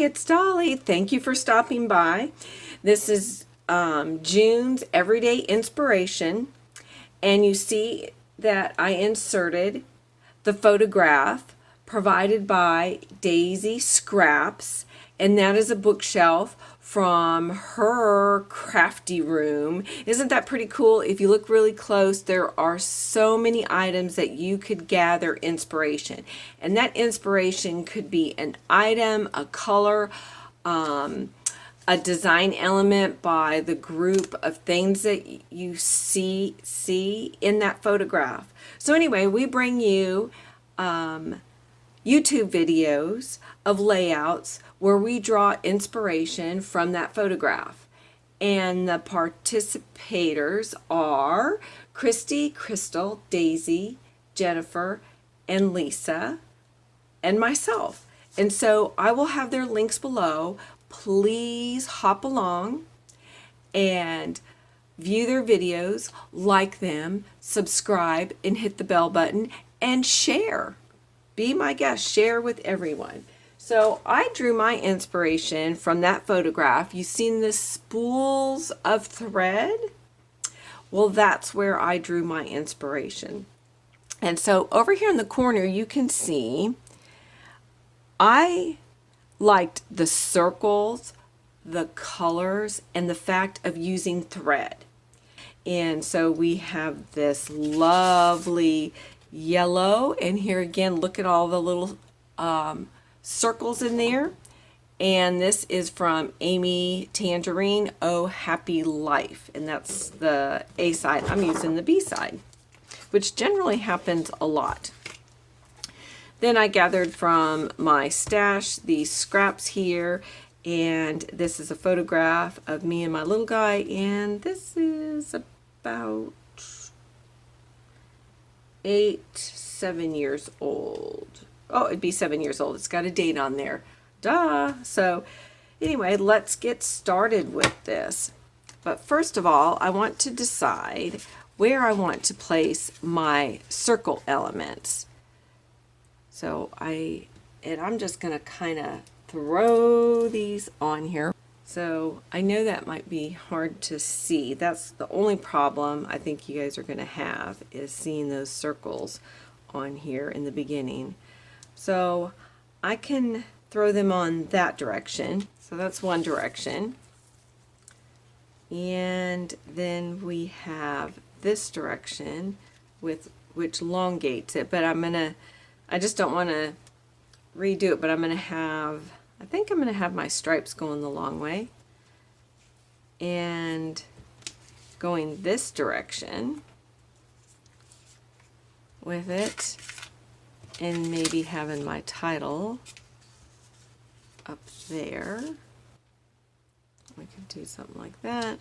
it's Dolly. Thank you for stopping by. This is June's Everyday Inspiration, and you see that I inserted the photograph provided by Daisie Scraps, and that is a bookshelf from her crafty room. Isn't that pretty cool? If you look really close, there are so many items that you could gather inspiration. And that inspiration could be an item, a color, a design element by the group of things that you see in that photograph. So anyway, we bring you YouTube videos of layouts where we draw inspiration from that photograph. And the participators are Christy, Crystal, Daisy, Jennifer, and Lisa, and myself. And so I will have their links below. Please hop along and view their videos, like them, subscribe, and hit the bell button, and share. Be my guest, share with everyone. So I drew my inspiration from that photograph. You've seen the spools of thread? Well, that's where I drew my inspiration. And so over here in the corner, you can see I liked the circles, the colors, and the fact of using thread. And so we have this lovely yellow, and here again, look at all the little circles in there. And this is from Amy Tangerine, Oh Happy Life, and that's the A side. I'm using the B side, which generally happens a lot. Then I gathered from my stash these scraps here, and this is a photograph of me and my little guy, and this is about 7 years old. Oh, it'd be 7 years old. It's got a date on there. Duh. So anyway, let's get started with this. But first of all, I want to decide where I want to place my circle elements. So I'm just going to kind of throw these on here. So I know that might be hard to see. That's the only problem I think you guys are going to have, is seeing those circles on here in the beginning. So I can throw them on that direction. So that's one direction. And then we have this direction which elongates it, but I just don't want to redo it, but I think I'm going to have my stripes going the long way and going this direction with it, and maybe having my title up there. We could do something like that,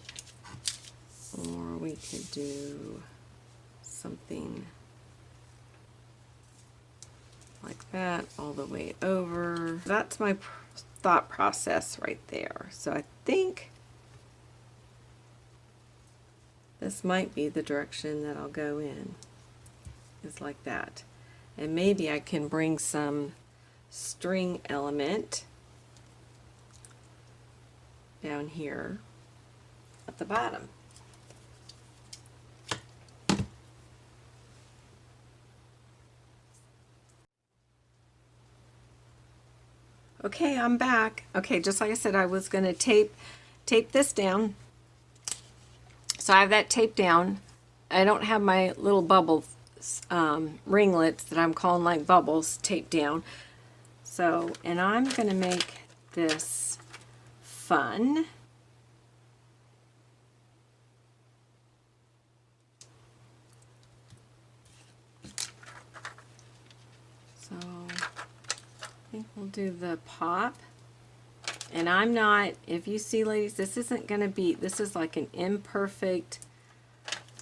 or we could do something like that all the way over. That's my thought process right there. So I think this might be the direction that I'll go in, is like that. And maybe I can bring some string element down here at the bottom. Okay, I'm back. Okay, just like I said, I was going to tape this down. So I have that taped down. I don't have my little bubble ringlets that I'm calling like bubbles taped down. So, and I'm going to make this fun. So I think we'll do the pop. And I'm not, if you see, ladies, this isn't going to be, this is like an imperfect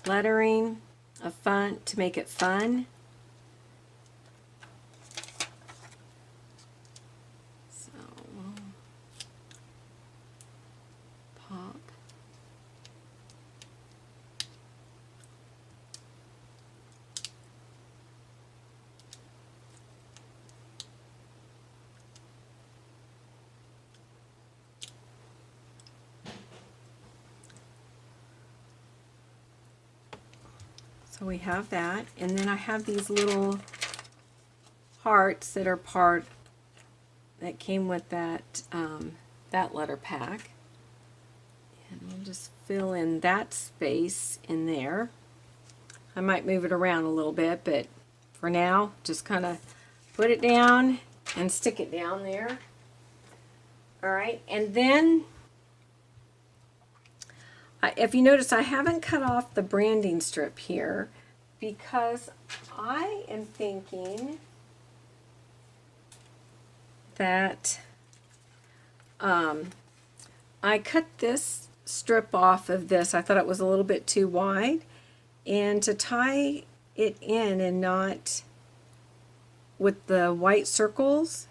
lettering of fun, to make it fun. So, pop. So we have that, and then I have these little hearts that are that came with that that letter pack, and we'll just fill in that space in there. I might move it around a little bit, but for now, just kind of put it down and stick it down there. All right, and then if you notice, I haven't cut off the branding strip here because I am thinking that I cut this strip off of this. I thought it was a little bit too wide, and to tie it in and not with the white circles,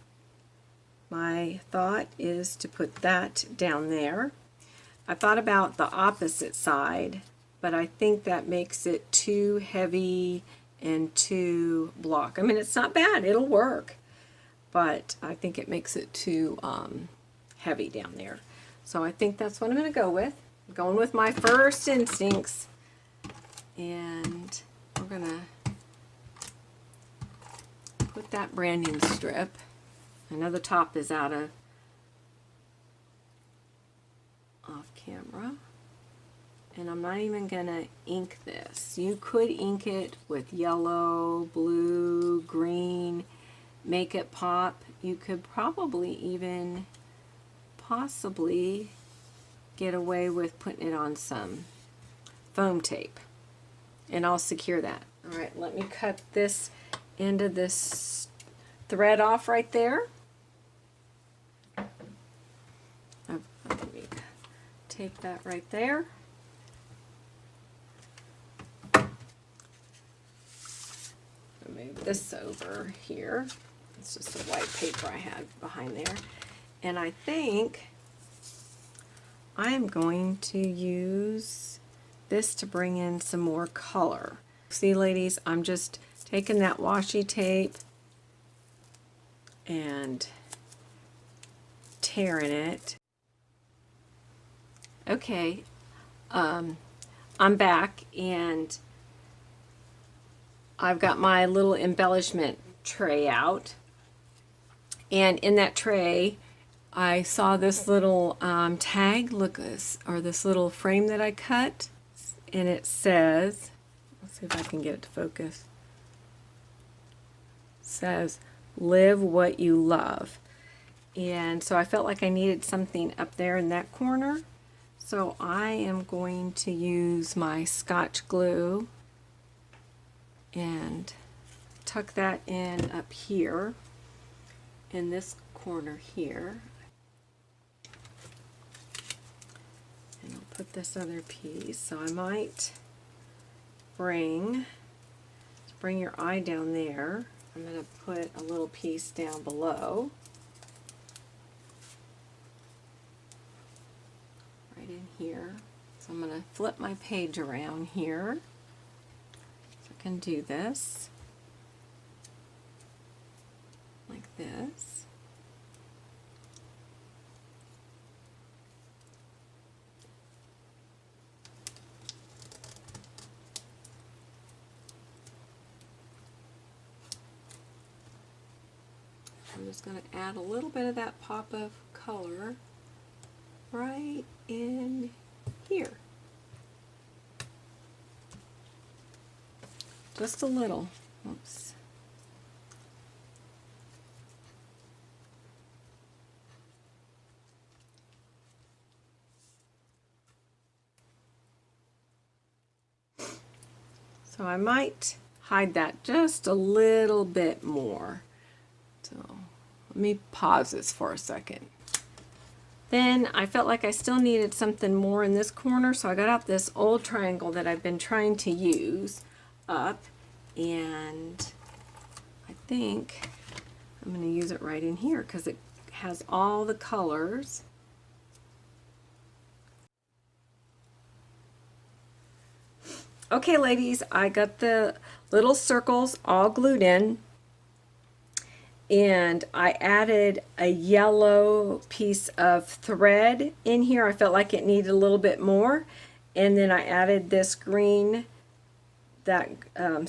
my thought is to put that down there. I thought about the opposite side, but I think that makes it too heavy and too block. I mean, it's not bad, it'll work, but I think it makes it too heavy down there. So I think that's what I'm going to go with. I'm going with my first instincts, and we're going to put that branding strip. I know the top is off camera, and I'm not even gonna ink this. You could ink it with yellow, blue, green, make it pop. You could probably even possibly get away with putting it on some foam tape, and I'll secure that. All right, let me cut this end of this thread off right there. Let me take that right there. Move this over here. It's just a white paper I had behind there. And I think I am going to use this to bring in some more color. See, ladies, I'm just taking that washi tape and tearing it. Okay, I'm back, and I've got my little embellishment tray out, and in that tray I saw this little tag, or this little frame that I cut, and it says, let's see if I can get it to focus, it says, "Live what you love." And so I felt like I needed something up there in that corner. So I am going to use my Scotch glue and tuck that in up here in this corner here. And I'll put this other piece. So I might bring your eye down there. I'm going to put a little piece down below. In here. So I'm going to flip my page around here so I can do this like this. I'm just going to add a little bit of that pop of color right in here. Just a little. Oops. So I might hide that just a little bit more. So let me pause this for a second. Then I felt like I still needed something more in this corner, so I got out this old triangle that I've been trying to use up, and I think I'm going to use it right in here because it has all the colors. Okay, ladies, I got the little circles all glued in, and I added a yellow piece of thread in here. I felt like it needed a little bit more, and then I added this green that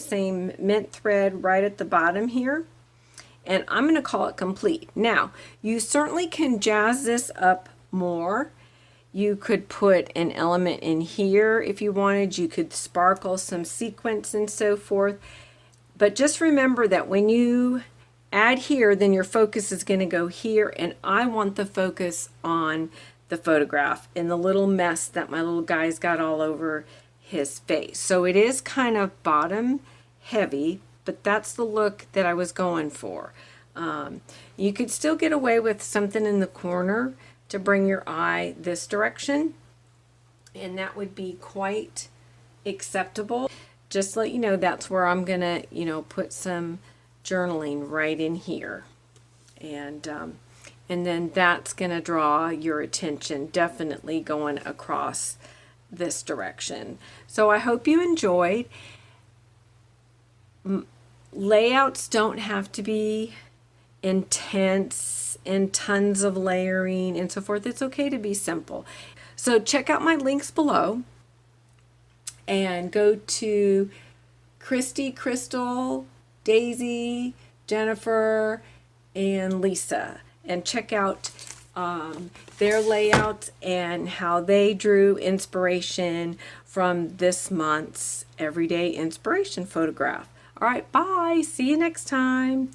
same mint thread right at the bottom here. And I'm going to call it complete. Now, you certainly can jazz this up more. You could put an element in here if you wanted. You could sparkle some sequins and so forth. But just remember that when you add here, then your focus is going to go here, and I want the focus on the photograph and the little mess that my little guy's got all over his face. So it is kind of bottom heavy, but that's the look that I was going for. You could still get away with something in the corner to bring your eye this direction, and that would be quite acceptable. Just to let you know, that's where I'm gonna, put some journaling right in here, and then that's gonna draw your attention, definitely going across this direction. So I hope you enjoyed. Layouts don't have to be intense and tons of layering and so forth. It's okay to be simple. So check out my links below and go to Christy, Crystal, Daisy, Jennifer, and Lisa, and check out their layouts and how they drew inspiration from this month's Everyday Inspiration photograph. All right, bye. See you next time.